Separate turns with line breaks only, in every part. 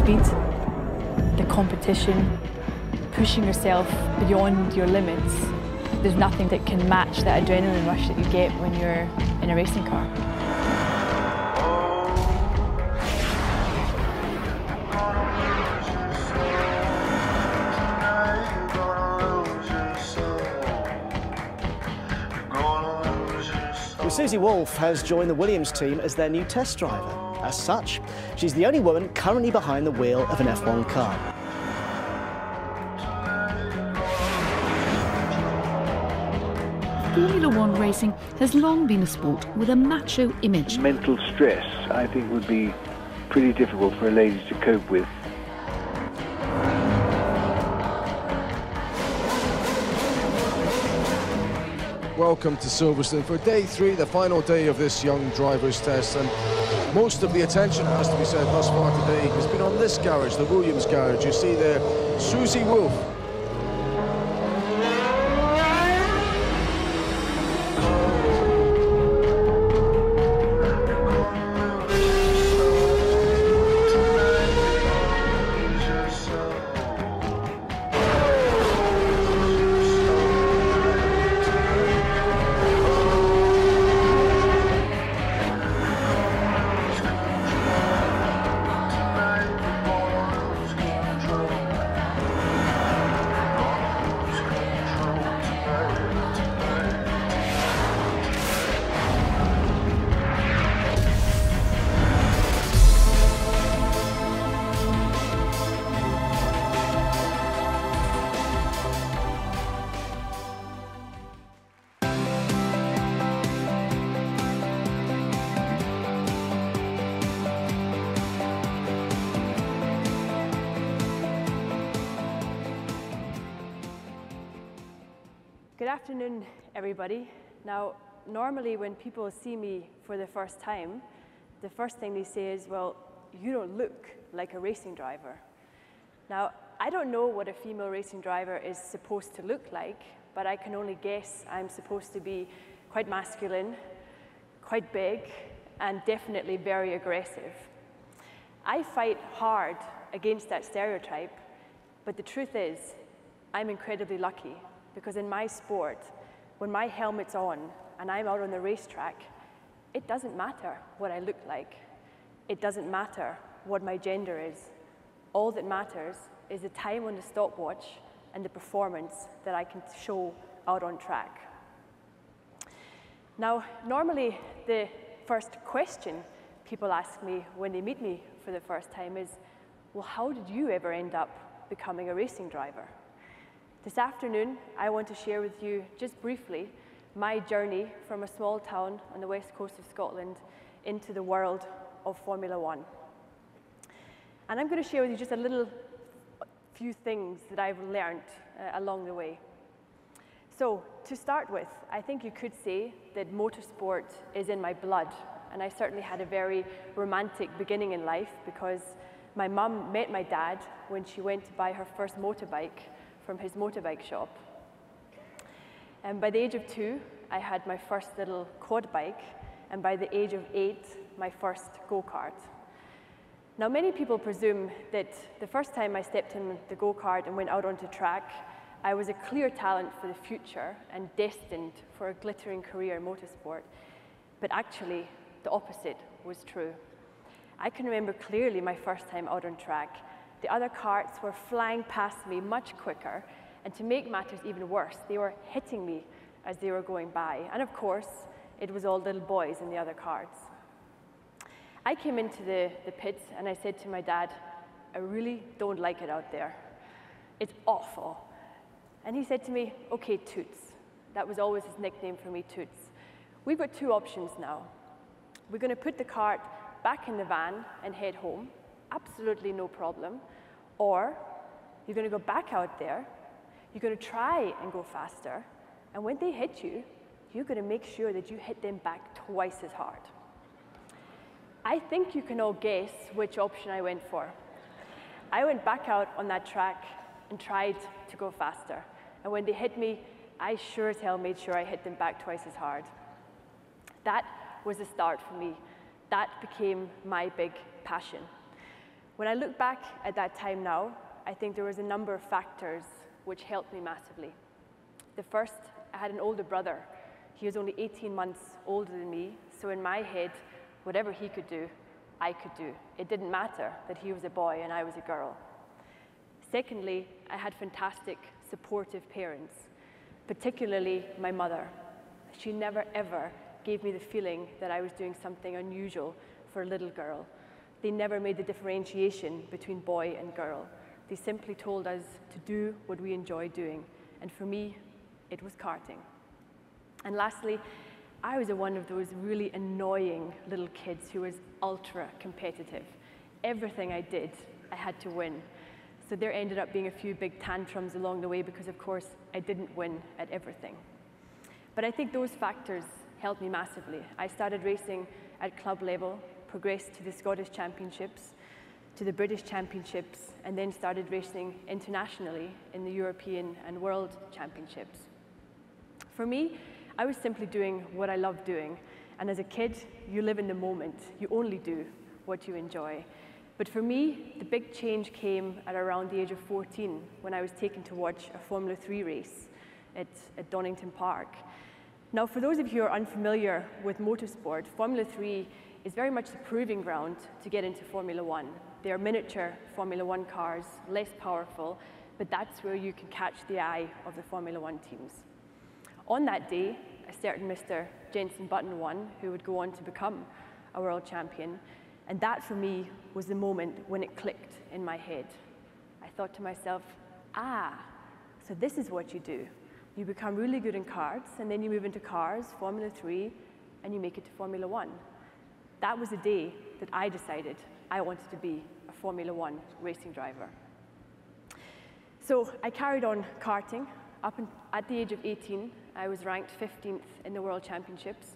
speed, the competition, pushing yourself beyond your limits. There's nothing that can match that adrenaline rush that you get when you're in a racing car.
Well, Susie Wolff has joined the Williams team as their new test driver. As such, she's the only woman currently behind the wheel of an F1 car.
Formula One racing has long been a sport with a macho image.
Mental stress, I think, would be pretty difficult for a lady to cope with.
Welcome to Silverstone for day 3, the final day of this young driver's test, and most of the attention, has to be said, thus far today has been on this garage, the Williams garage. You see there, Susie Wolff.
Good afternoon, everybody. Now, normally when people see me for the first time, the first thing they say is, well, you don't look like a racing driver. Now, I don't know what a female racing driver is supposed to look like, but I can only guess I'm supposed to be quite masculine, quite big, and definitely very aggressive. I fight hard against that stereotype, but the truth is, I'm incredibly lucky. Because in my sport, when my helmet's on and I'm out on the racetrack, it doesn't matter what I look like. It doesn't matter what my gender is. All that matters is the time on the stopwatch and the performance that I can show out on track. Now, normally the first question people ask me when they meet me for the first time is, well, how did you ever end up becoming a racing driver? This afternoon, I want to share with you, just briefly, my journey from a small town on the west coast of Scotland into the world of Formula One. And I'm going to share with you just a few things that I've learned along the way. So, to start with, I think you could say that motorsport is in my blood, and I certainly had a very romantic beginning in life because my mum met my dad when she went to buy her first motorbike from his motorbike shop. And by the age of 2, I had my first little quad bike, and by the age of 8, my first go-kart. Now, many people presume that the first time I stepped in the go-kart and went out onto track, I was a clear talent for the future and destined for a glittering career in motorsport. But actually, the opposite was true. I can remember clearly my first time out on track. The other karts were flying past me much quicker, and to make matters even worse, they were hitting me as they were going by. And of course, it was all little boys in the other karts. I came into the pits and I said to my dad, I really don't like it out there. It's awful. And he said to me, okay, Toots. That was always his nickname for me, Toots. We've got 2 options now. We're going to put the kart back in the van and head home. Absolutely no problem. Or you're going to go back out there, you're going to try and go faster, and when they hit you, you're going to make sure that you hit them back twice as hard. I think you can all guess which option I went for. I went back out on that track and tried to go faster. And when they hit me, I sure as hell made sure I hit them back twice as hard. That was the start for me. That became my big passion. When I look back at that time now, I think there was a number of factors which helped me massively. The first, I had an older brother. He was only 18 months older than me, so in my head, whatever he could do, I could do. It didn't matter that he was a boy and I was a girl. Secondly, I had fantastic, supportive parents, particularly my mother. She never, ever gave me the feeling that I was doing something unusual for a little girl. They never made the differentiation between boy and girl. They simply told us to do what we enjoy doing, and for me, it was karting. And lastly, I was one of those really annoying little kids who was ultra competitive. Everything I did, I had to win. So there ended up being a few big tantrums along the way because, of course, I didn't win at everything. But I think those factors helped me massively. I started racing at club level, progressed to the Scottish Championships, to the British Championships, and then started racing internationally in the European and World Championships. For me, I was simply doing what I loved doing. And as a kid, you live in the moment. You only do what you enjoy. But for me, the big change came at around the age of 14 when I was taken to watch a Formula 3 race at Donington Park. Now, for those of you who are unfamiliar with motorsport, Formula 3 is very much the proving ground to get into Formula 1. They are miniature Formula 1 cars, less powerful, but that's where you can catch the eye of the Formula 1 teams. On that day, a certain Mr. Jenson Button won, who would go on to become a world champion. And that, for me, was the moment when it clicked in my head. I thought to myself, so this is what you do. You become really good in karts, and then you move into cars, Formula 3, and you make it to Formula 1. That was the day that I decided I wanted to be a Formula 1 racing driver. So I carried on karting. At the age of 18, I was ranked 15th in the World Championships,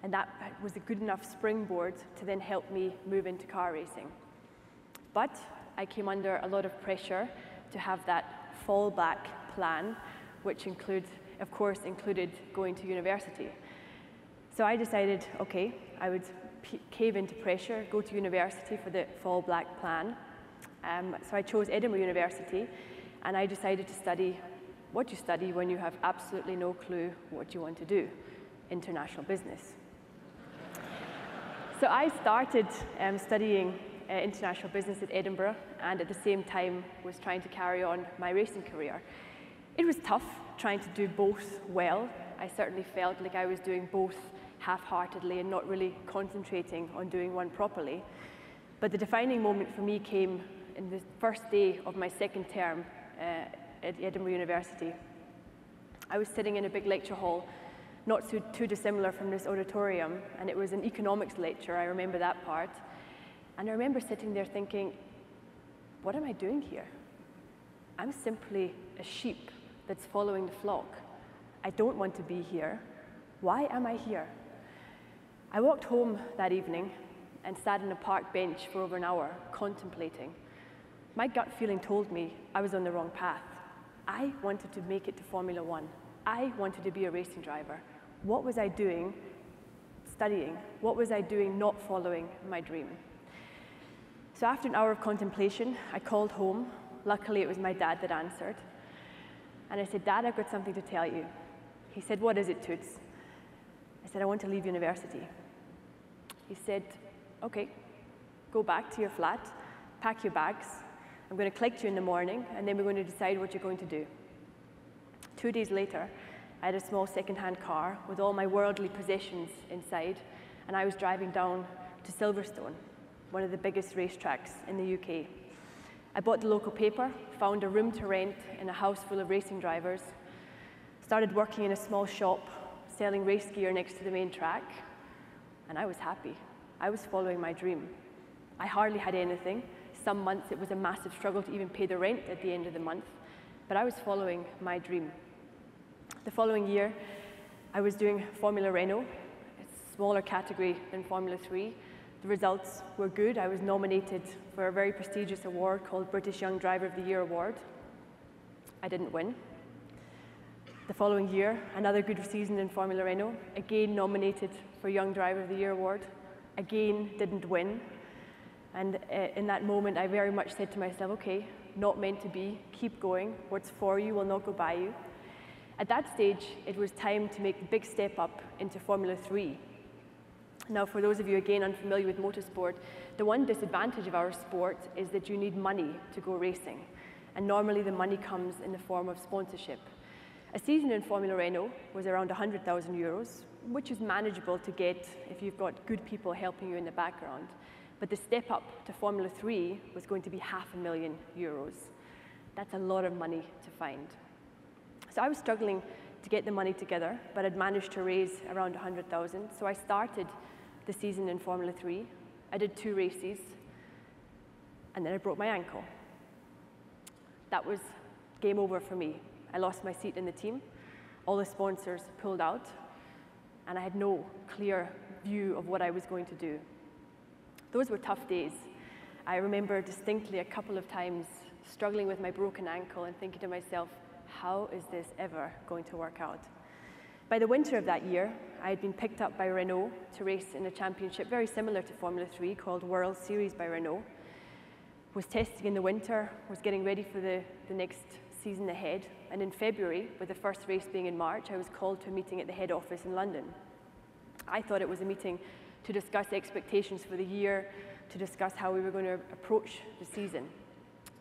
and that was a good enough springboard to then help me move into car racing. But I came under a lot of pressure to have that fallback plan, which of course included going to university. So I decided, okay, I would cave into pressure, go to university for the fallback plan. So I chose Edinburgh University, and I decided to study what you study when you have absolutely no clue what you want to do, international business. So I started studying international business at Edinburgh, and at the same time was trying to carry on my racing career. It was tough trying to do both well. I certainly felt like I was doing both half-heartedly and not really concentrating on doing one properly. But the defining moment for me came in the first day of my second term at Edinburgh University. I was sitting in a big lecture hall, not too dissimilar from this auditorium, and it was an economics lecture. I remember that part. And I remember sitting there thinking, what am I doing here? I'm simply a sheep that's following the flock. I don't want to be here. Why am I here? I walked home that evening and sat on a park bench for over an hour, contemplating. My gut feeling told me I was on the wrong path. I wanted to make it to Formula 1. I wanted to be a racing driver. What was I doing studying? What was I doing not following my dream? So after an hour of contemplation, I called home. Luckily, it was my dad that answered. And I said, Dad, I've got something to tell you. He said, what is it, Toots? I said, I want to leave university. He said, okay, go back to your flat, pack your bags. I'm going to collect you in the morning, and then we're going to decide what you're going to do. 2 days later, I had a small second-hand car with all my worldly possessions inside, and I was driving down to Silverstone, one of the biggest racetracks in the UK. I bought the local paper, found a room to rent in a house full of racing drivers, started working in a small shop, selling race gear next to the main track, and I was happy. I was following my dream. I hardly had anything. Some months it was a massive struggle to even pay the rent at the end of the month, but I was following my dream. The following year, I was doing Formula Renault, a smaller category than Formula 3. The results were good. I was nominated for a very prestigious award called British Young Driver of the Year Award. I didn't win. The following year, another good season in Formula Renault, again nominated for Young Driver of the Year Award, again didn't win. And in that moment, I very much said to myself, okay, not meant to be, keep going. What's for you will not go by you. At that stage, it was time to make the big step up into Formula 3. Now, for those of you, again, unfamiliar with motorsport, the one disadvantage of our sport is that you need money to go racing. And normally the money comes in the form of sponsorship. A season in Formula Renault was around €100,000, which is manageable to get if you've got good people helping you in the background. But the step up to Formula 3 was going to be €500,000. That's a lot of money to find. So I was struggling to get the money together, but I'd managed to raise around 100,000. So I started the season in Formula 3. I did 2 races, and then I broke my ankle. That was game over for me. I lost my seat in the team. All the sponsors pulled out, and I had no clear view of what I was going to do. Those were tough days. I remember distinctly a couple of times struggling with my broken ankle and thinking to myself, how is this ever going to work out? By the winter of that year, I had been picked up by Renault to race in a championship very similar to Formula 3 called World Series by Renault. Was testing in the winter, was getting ready for the next season ahead, and in February, with the first race being in March, I was called to a meeting at the head office in London. I thought it was a meeting to discuss expectations for the year, to discuss how we were going to approach the season.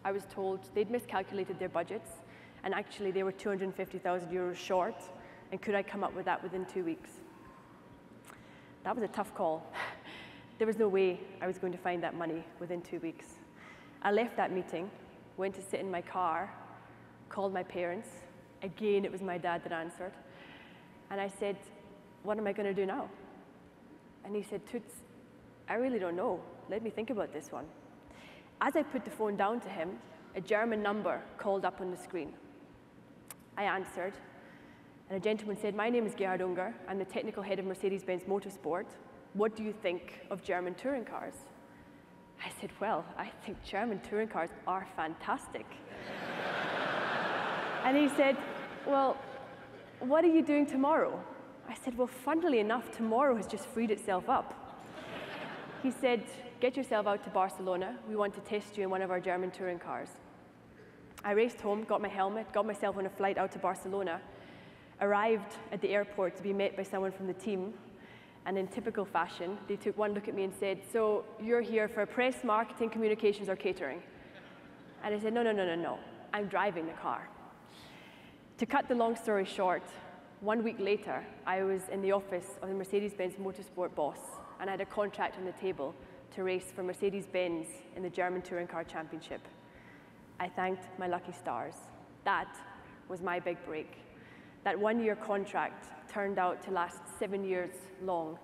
I was told they'd miscalculated their budgets, and actually they were €250,000 short, and could I come up with that within 2 weeks? That was a tough call. There was no way I was going to find that money within 2 weeks. I left that meeting, went to sit in my car, called my parents. Again, it was my dad that answered. And I said, what am I going to do now? And he said, Toots, I really don't know. Let me think about this one. As I put the phone down to him, a German number called up on the screen. I answered, and a gentleman said, my name is Gerhard Unger. I'm the technical head of Mercedes-Benz Motorsport. What do you think of German touring cars? I said, well, I think German touring cars are fantastic. And he said, well, what are you doing tomorrow? I said, well, funnily enough, tomorrow has just freed itself up. He said, get yourself out to Barcelona. We want to test you in one of our German touring cars. I raced home, got my helmet, got myself on a flight out to Barcelona, arrived at the airport to be met by someone from the team, and in typical fashion, they took one look at me and said, so you're here for press, marketing, communications, or catering? And I said, no, I'm driving the car. To cut the long story short, 1 week later, I was in the office of the Mercedes-Benz Motorsport boss, and I had a contract on the table to race for Mercedes-Benz in the German Touring Car Championship. I thanked my lucky stars. That was my big break. That 1-year contract turned out to last 7 years long.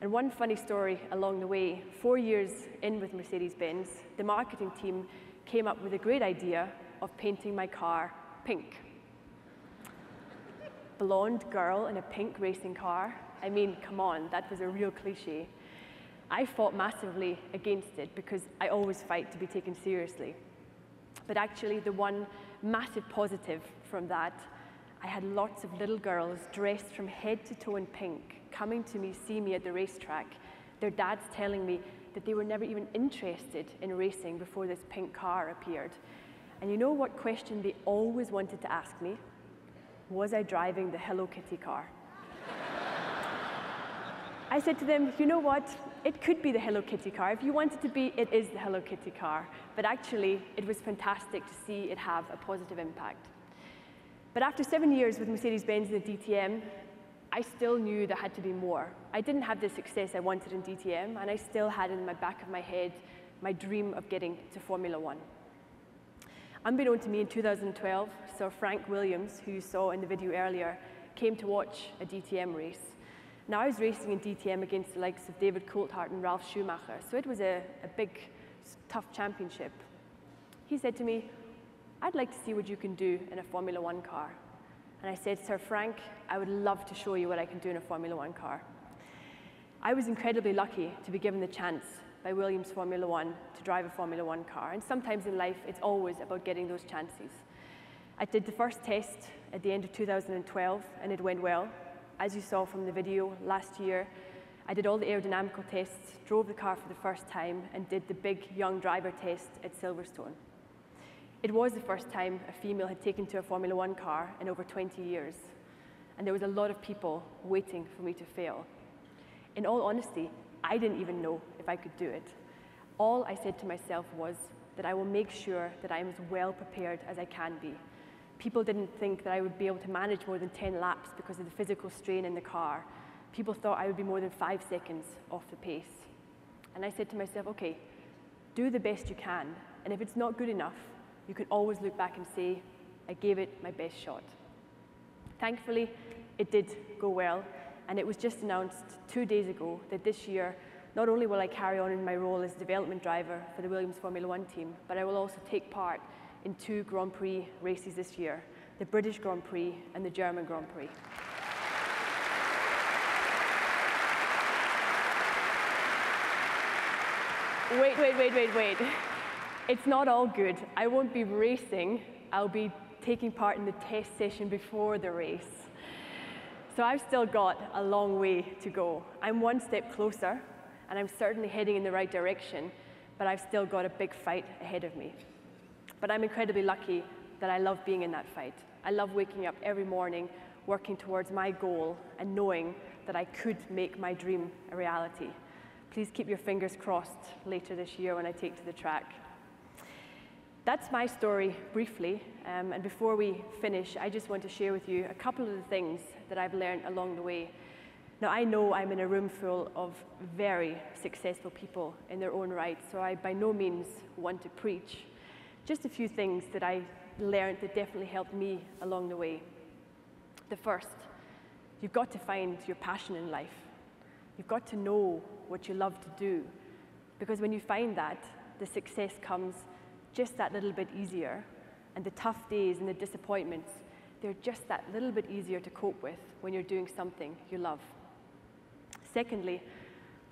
And one funny story along the way, 4 years in with Mercedes-Benz, the marketing team came up with a great idea of painting my car pink. Blonde girl in a pink racing car. I mean, come on, that was a real cliche. I fought massively against it because I always fight to be taken seriously. But actually, the one massive positive from that, I had lots of little girls dressed from head to toe in pink coming to me, see me at the racetrack, their dads telling me that they were never even interested in racing before this pink car appeared. And you know what question they always wanted to ask me? Was I driving the Hello Kitty car? I said to them, you know what? It could be the Hello Kitty car. If you want it to be, it is the Hello Kitty car. But actually, it was fantastic to see it have a positive impact. But after 7 years with Mercedes-Benz in the DTM, I still knew there had to be more. I didn't have the success I wanted in DTM, and I still had in the back of my head my dream of getting to Formula 1. Unbeknown to me, in 2012, Sir Frank Williams, who you saw in the video earlier, came to watch a DTM race. Now, I was racing in DTM against the likes of David Coulthard and Ralf Schumacher, so it was a big, tough championship. He said to me, I'd like to see what you can do in a Formula 1 car. And I said, Sir Frank, I would love to show you what I can do in a Formula 1 car. I was incredibly lucky to be given the chance by Williams Formula 1 to drive a Formula 1 car. And sometimes in life, it's always about getting those chances. I did the first test at the end of 2012, and it went well. As you saw from the video last year, I did all the aerodynamical tests, drove the car for the first time, and did the big young driver test at Silverstone. It was the first time a female had taken to a Formula One car in over 20 years, and there was a lot of people waiting for me to fail. In all honesty, I didn't even know if I could do it. All I said to myself was that I will make sure that I am as well prepared as I can be. People didn't think that I would be able to manage more than 10 laps because of the physical strain in the car. People thought I would be more than 5 seconds off the pace. And I said to myself, okay, do the best you can, and if it's not good enough, you can always look back and say, I gave it my best shot. Thankfully, it did go well, and it was just announced 2 days ago that this year, not only will I carry on in my role as development driver for the Williams Formula One team, but I will also take part in 2 Grand Prix races this year, the British Grand Prix and the German Grand Prix. Wait. It's not all good. I won't be racing. I'll be taking part in the test session before the race. So I've still got a long way to go. I'm one step closer, and I'm certainly heading in the right direction, but I've still got a big fight ahead of me. But I'm incredibly lucky that I love being in that fight. I love waking up every morning, working towards my goal, and knowing that I could make my dream a reality. Please keep your fingers crossed later this year when I take to the track. That's my story briefly, and before we finish, I just want to share with you a couple of the things that I've learned along the way. Now, I know I'm in a room full of very successful people in their own right, so I by no means want to preach. Just a few things that I learned that definitely helped me along the way. The first, you've got to find your passion in life. You've got to know what you love to do, because when you find that, the success comes just that little bit easier, and the tough days and the disappointments, they're just that little bit easier to cope with when you're doing something you love. Secondly,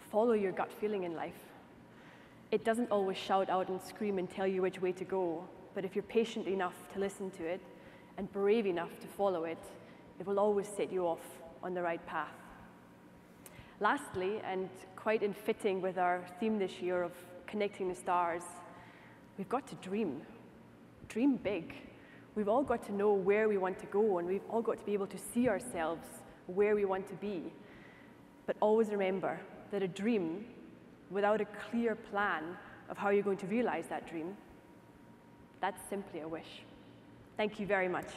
follow your gut feeling in life. It doesn't always shout out and scream and tell you which way to go, but if you're patient enough to listen to it and brave enough to follow it, it will always set you off on the right path. Lastly, and quite in fitting with our theme this year of connecting the stars, we've got to dream. Dream big. We've all got to know where we want to go, and we've all got to be able to see ourselves where we want to be. But always remember that a dream without a clear plan of how you're going to realize that dream, that's simply a wish. Thank you very much.